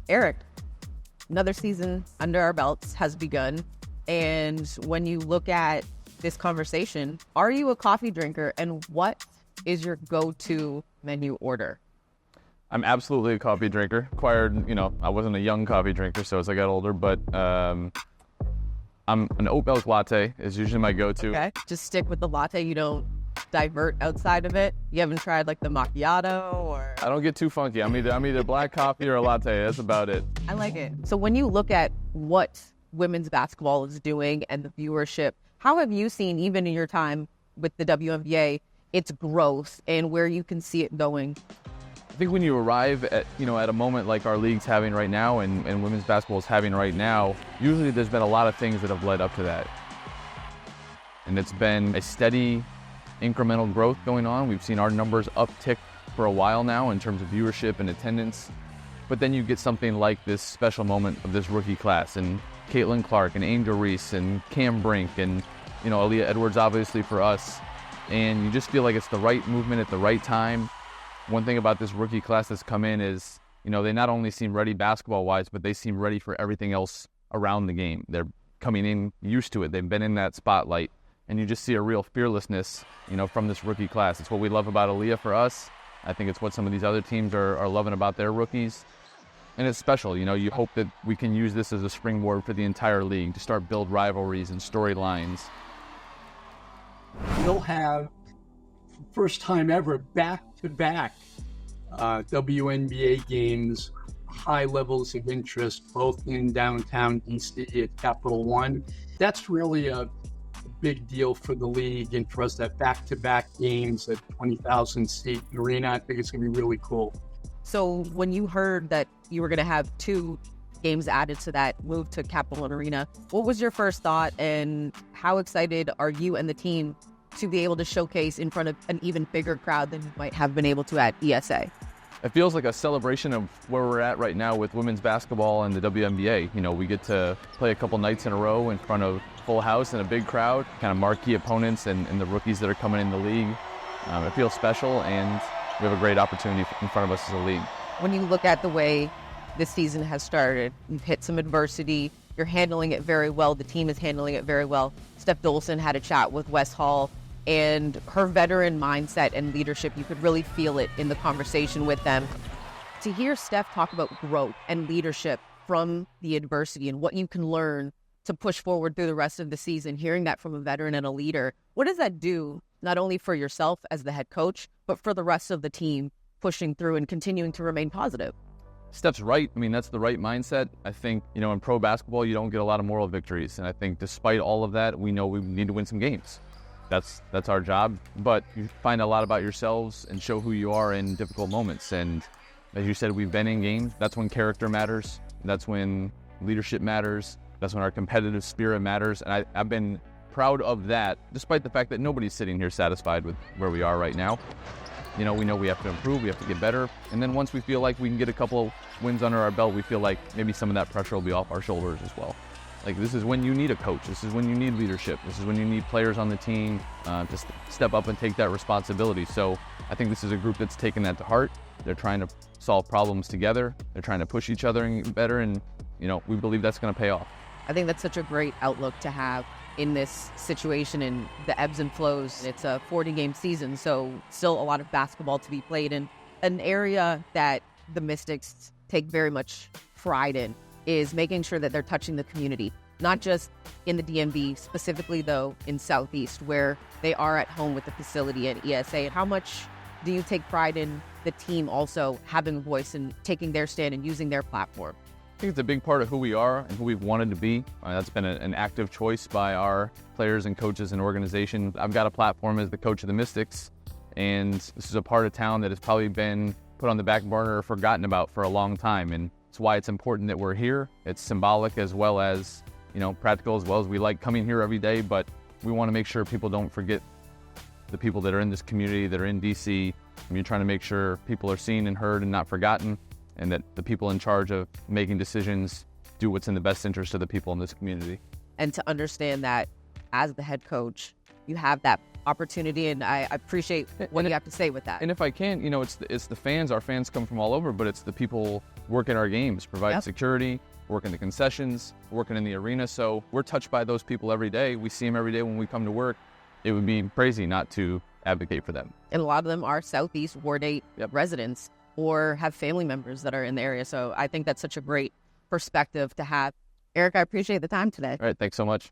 Eric, another season under our belts has begun. And when you look at this conversation, are you a coffee drinker, and what is your go-to menu order? I'm absolutely a coffee drinker. I wasn't a young coffee drinker, so as I got older, but I'm an oat milk latte is usually my go-to. Okay, just stick with the latte. You don't divert outside of it. You haven't tried like the macchiato or... I don't get too funky. I'm either black coffee or a latte. That's about it. I like it. So when you look at what women's basketball is doing and the viewership, how have you seen, even in your time with the WNBA, its growth and where you can see it going? I think when you arrive at a moment like our league's having right now and women's basketball is having right now, usually there's been a lot of things that have led up to that. And it's been a steady incremental growth going on. We've seen our numbers uptick for a while now in terms of viewership and attendance. But then you get something like this special moment of this rookie class and Caitlin Clark and Angel Reese and Cam Brink and Aaliyah Edwards obviously for us. And you just feel like it's the right movement at the right time. One thing about this rookie class that's come in is, they not only seem ready basketball-wise, but they seem ready for everything else around the game. They're coming in used to it. They've been in that spotlight. And you just see a real fearlessness, from this rookie class. It's what we love about Aaliyah for us. I think it's what some of these other teams are loving about their rookies. And it's special, you hope that we can use this as a springboard for the entire league to start build rivalries and storylines. We'll have, first time ever, back-to-back WNBA games, high levels of interest, both in downtown DC at Capital One. That's really a big deal for the league and for us to have back-to-back games at 20,000 seat arena. I think it's going to be really cool. So when you heard that you were going to have 2 games added to that move to Capital One Arena, what was your first thought, and how excited are you and the team to be able to showcase in front of an even bigger crowd than you might have been able to at ESA? It feels like a celebration of where we're at right now with women's basketball and the WNBA. We get to play a couple nights in a row in front of full house and a big crowd, kind of marquee opponents and the rookies that are coming in the league. It feels special, and we have a great opportunity in front of us as a league. When you look at the way this season has started, you've hit some adversity, you're handling it very well, the team is handling it very well. Steph Dolson had a chat with Wes Hall, and her veteran mindset and leadership, you could really feel it in the conversation with them. To hear Steph talk about growth and leadership from the adversity and what you can learn to push forward through the rest of the season, hearing that from a veteran and a leader, what does that do not only for yourself as the head coach, but for the rest of the team pushing through and continuing to remain positive? Steph's right. That's the right mindset. I think, in pro basketball, you don't get a lot of moral victories. And I think despite all of that, we know we need to win some games. That's our job. But you find a lot about yourselves and show who you are in difficult moments. And as you said, we've been in games. That's when character matters. That's when leadership matters. That's when our competitive spirit matters. And I've been proud of that, despite the fact that nobody's sitting here satisfied with where we are right now. We know we have to improve, we have to get better. And then once we feel like we can get a couple of wins under our belt, we feel like maybe some of that pressure will be off our shoulders as well. Like, this is when you need a coach. This is when you need leadership. This is when you need players on the team to step up and take that responsibility. So I think this is a group that's taken that to heart. They're trying to solve problems together. They're trying to push each other and get better. And, we believe that's going to pay off. I think that's such a great outlook to have in this situation and the ebbs and flows. It's a 40-game season, so still a lot of basketball to be played in. An area that the Mystics take very much pride in is making sure that they're touching the community, not just in the DMV, specifically though in Southeast, where they are at home with the facility at ESA. And how much do you take pride in the team also having a voice and taking their stand and using their platform? I think it's a big part of who we are and who we've wanted to be. That's been an active choice by our players and coaches and organization. I've got a platform as the coach of the Mystics, and this is a part of town that has probably been put on the back burner or forgotten about for a long time. And it's why it's important that we're here. It's symbolic as well as, practical, as well as we like coming here every day, but we want to make sure people don't forget the people that are in this community, that are in DC. You're trying to make sure people are seen and heard and not forgotten, and that the people in charge of making decisions do what's in the best interest of the people in this community. And to understand that as the head coach, you have that opportunity, and I appreciate what you have to say with that. And if I can, it's the fans. Our fans come from all over, but it's the people working our games, provide security, working the concessions, working in the arena. So we're touched by those people every day. We see them every day when we come to work. It would be crazy not to advocate for them. And a lot of them are Southeast Ward 8 residents or have family members that are in the area. So I think that's such a great perspective to have. Eric, I appreciate the time today. All right, thanks so much.